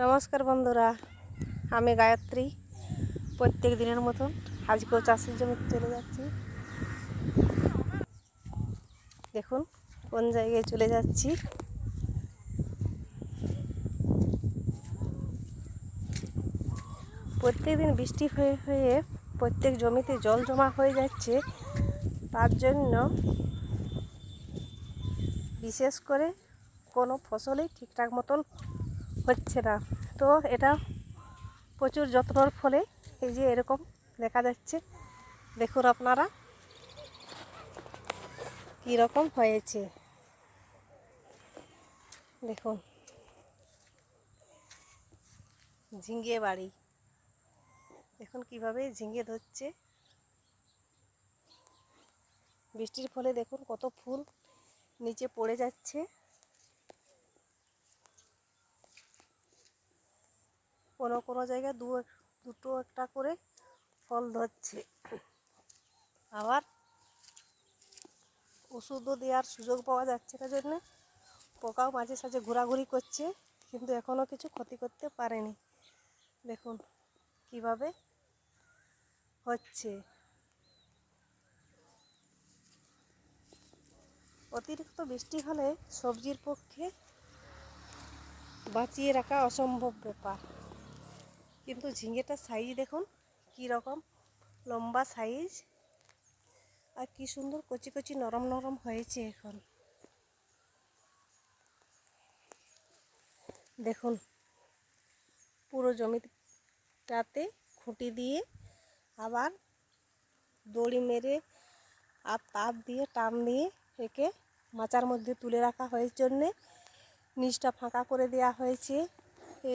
নমস্কার বন্ধুরা, আমি গায়ত্রী। প্রত্যেক দিনের মতন আজকেও চাষের জমিতে চলে যাচ্ছি। দেখুন কোন জায়গায় চলে যাচ্ছি। প্রত্যেক দিন বৃষ্টি হয়ে হয়ে প্রত্যেক জমিতে জল জমা হয়ে যাচ্ছে। তার জন্য বিশেষ করে কোনো ফসলই ঠিকঠাক মতন হচ্ছে না। তো এটা প্রচুর যত্নর ফলে এই যে এরকম দেখা যাচ্ছে। দেখুন আপনারা কীরকম হয়েছে। দেখুন ঝিঙে বাড়ি, দেখুন কিভাবে ঝিঙে ধরছে। বৃষ্টির ফলে দেখুন কত ফুল নিচে পড়ে যাচ্ছে। কোনো কোনো জায়গায় দুটো একটা করে ফল ধরছে। আবার ওষুধও দেওয়ার সুযোগ পাওয়া যাচ্ছে না জন্যে পোকাও মাঝে সাঝে ঘোরাঘুরি করছে, কিন্তু এখনও কিছু ক্ষতি করতে পারেনি। দেখুন কিভাবে হচ্ছে। অতিরিক্ত বৃষ্টি হলে সবজির পক্ষে বাঁচিয়ে রাখা অসম্ভব ব্যাপার। কিন্তু ঝিঙেটার সাইজ দেখুন কি রকম লম্বা সাইজ, আর কি সুন্দর কচি কচি নরম নরম হয়েছে। এখন দেখুন পুরো জমিটাতে খুঁটি দিয়ে আবার দড়ি মেরে আর তার দিয়ে টান দিয়ে একে মাচার মধ্যে তুলে রাখা হয়েছে জন্যে নিচটা ফাঁকা করে দেওয়া হয়েছে।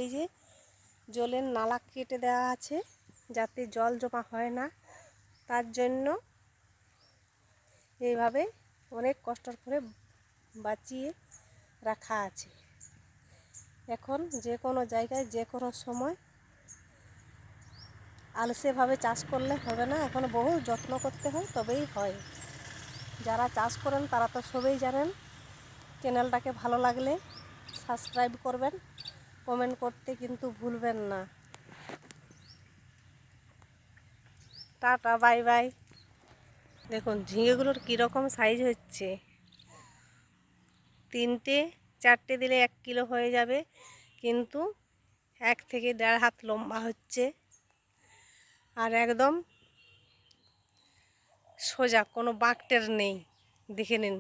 এই যে জলের নালা কেটে দেওয়া আছে যাতে জল জমা হয় না, তার জন্য এইভাবে অনেক কষ্ট করে বাঁচিয়ে রাখা আছে। এখন যে কোনো জায়গায় যে কোনো সময় আলসেভাবে চাষ করলে হবে না, এখন বহু যত্ন করতে হয় তবেই হয়। যারা চাষ করেন তারা তো সবেই জানেন। চ্যানেলটাকে ভালো লাগলে সাবস্ক্রাইব করবেন, কমেন্ট করতে কিন্তু ভুলবেন না। Tata, bye bye. দেখুন ঝিঙেগুলোর কীরকম সাইজ হচ্ছে। 3-4টে দিলে 1 কিলো হয়ে যাবে, কিন্তু 1 থেকে 1.5 হাত লম্বা হচ্ছে। আর একদম সোজা, কোনো বাঁকটের নেই। দেখে নিন,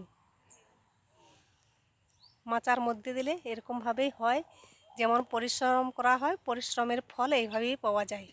মাচার মধ্যে দিলে এরকমভাবেই হয়। যেমন পরিশ্রম করা হয়, পরিশ্রমের ফল এইভাবেই পাওয়া যায়।